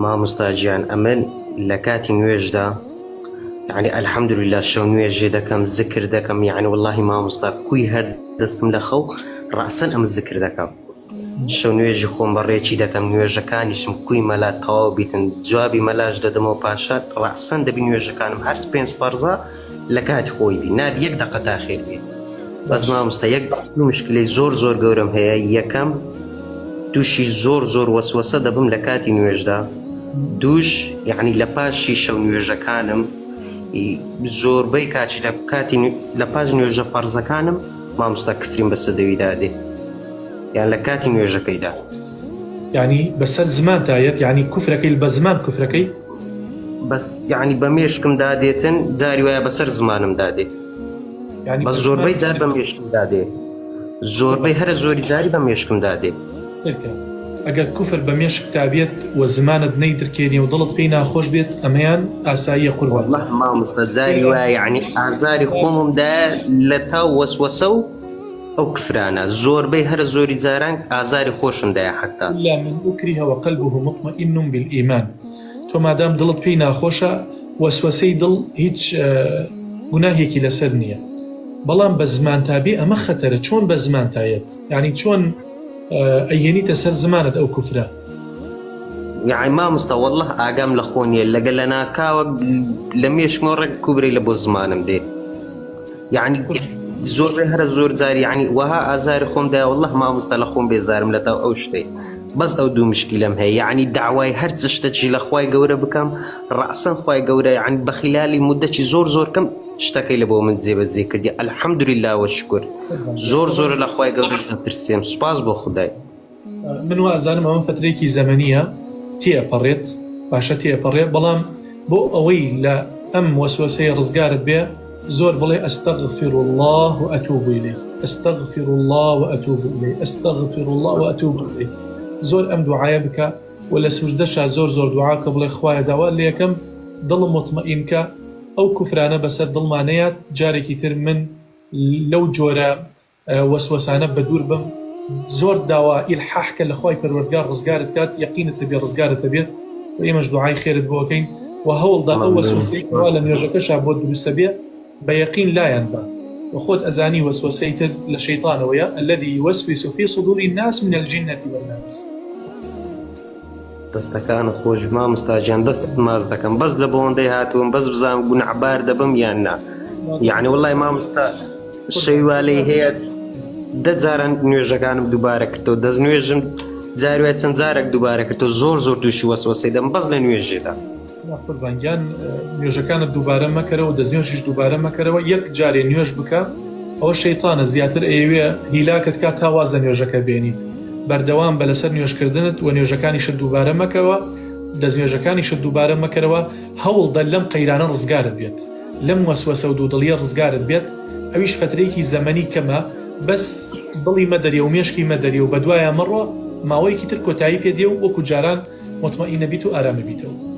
مامۆستاجیان ئەمن لە کاتی نوێژدا يعني الحمد لله شو نوێژێ دەکەم ذکر دەکەم يعني والله مامۆستا کوی هەر دەستم لە خەو ڕاسەن ئەم ذکر دەکەم شو نوێژی خۆم بەڕێکی دەکەم نوێژەکانیشم کوی مەلا تەواو بیتن جوابی مەلاش دەدەمەوە پاشان ڕاسەن دەبی نوێژەکانم هەر پێنج فەرزە لە کاتی خۆی بی نابی یەک دەقە تاخیر بێت بەس مامۆستا یەک مشکلەی زۆر گەورەم هەیە یەکەم تووشی زۆر وەسوەسە دەبم لە کاتی نوێژدا دووش یعنی لە پاشی شەو نوێژەکانم زۆربەی کاتی لە پاش نوێژە فەرزەکانم مامۆستا کفریم بەسەر دەویدا دێ یان لە کاتی نوێژەکەیدا یعنی بەسەر زمان تایەت یعنی کوفرەکەی بە زمان کوفرەکەی بەس یعنی بە مێشکم دادێتن جاری وایە بەسەر زمانم دادێ بە زۆربەی جار بە مێشکم دادێ زۆربەی هەرە زۆری جاری بە مێشکم دادێ ئەگەر کوفر بە مێشک تابێت و زمانت نەی درکێنی و دڵت پێی ناخۆش بێت ئەمەیان ئاساییە قوربان والله مامۆستا جاری وایە یعنی ئازاری خۆممدا لە تاو وەسوەسە و ئەو کفرانە زۆربەی هەرە زۆری جاران ئازاری خۆشمدایە حتا إلا من أكره وقلبه مطمئن بالإيمان تۆ مادام دڵت پێی ناخۆشە وەسوەسەی دڵ هیچ گوناهێکی لەسەر نییە بەڵام بە زمان تابێ ئەمە خەتەرە چۆن بە زمان تایەت یعنی چۆن ئەیهێنیتە سەر زمانت ئەو کوفرە یعنی مامۆستا والله ئاگام لە خۆ نییە لەگەل لە ناکاوە لە مێشکمەوە ڕێک کوبرەی لە بۆ زمانم دێ یعنی زۆربەی هەرە زۆر جاری یعنی وەها ئازاری خۆمدایە والله مامۆستا لە خۆم بێزارم لە تاو ئەو شتەی بەس ئەو دوو مشکیلەم هەیە یعنی داوای هەر چ شتێکی لە خوای گەورە بکەم ڕاسەن خوای گەورە یعنی بە خلالی مودەتی زۆر کەم شتەکەی لە بۆ من جێبەجێ کردی الحەمد لله وەشکر زۆر لە خوای گەورەش دەترسێم سوپاس بۆ خودای من وازانم ئەمە فترێکی زەمەنیە تێپەڕێت باشە تێپەڕێ بەڵام بۆ ئەوەی لە ئەم وەسوەسەی ڕزگارت بێ زۆر بڵێ ئەستەغفر الله وأتوب إليه ئەستەغفر الله وأتوب إليه ئەستەغفر الله وأتوب إليه زۆر ئەم دوعایە بکە و لە سوژدەشا زۆر دوعاکە بڵێ خوایە داوا لە یەکەم دڵم مطمئینکە ئەو کوفرانە بەسەر دڵمانەیە جارێکی تر من لەو جۆرە وەسوەسانە بە دوور بم زۆر داوا ئیلحاحکە لە خوای پەروەردگار ڕزگارت کات یەقینت بێ ڕزگارت بێت و ئێمەش دوعای خێرت بۆ ئەکەین و هەوڵدا ئەو وەسوەسەی کەوا لە نوێژەکەشا بۆ دروستە بێ بە یەقین لایەن بە وخۆت ئەزانی وەسوەسەی تر لە شەیطانەوەیە الذي يوسوس في صدور الناس من الجنة والناس دەستەکانت خۆش مامۆستاجیان دەستت ماز دەکەم بەس لە بۆندەی هاتووم بەس بزانم گونەحبار دەبم یان نا یعنی وڵای مامۆستا شەوی لێی هەیە دە جاران نوێژەکانم دووبارە کردەوە دەست نوێژم جاروای چەند جارێک دووبارە کردەوە زۆر تووشی وەسوەسەی دەم بەس لە نوێژێدا قوربانگیان نوێژەکانت دووبارە مەکەرەوە دەست نوێژیش دووبارە مەکەرەوە یەک جارێ نوێژ بکە ئەوە شەیطانە زیاتر ئەیەوێ هیلاکت کات تا واز لە نوێژەکە بێنیت بەردەوام بە لەسەر نوێژکردنت و نوێژەکانیشت دووبارە مەکەوە دەست نوێژەکانیشت دووبارە مەکەرەوە هەوڵدە لەم قەیرانە ڕزگارت بێت لەم وەسوەسە و دوودڵیە ڕزگارت بێت ئەویش فترەیەکی زەمەنی کەمە بەس دڵی مەدەریە و مێشکی مەدەریە و بەدوایە مەڕۆ ماوەیەکی تر کۆتایی پێ دێ و وەکو جاران مطمئینە بیت و ئارامە بیتەوە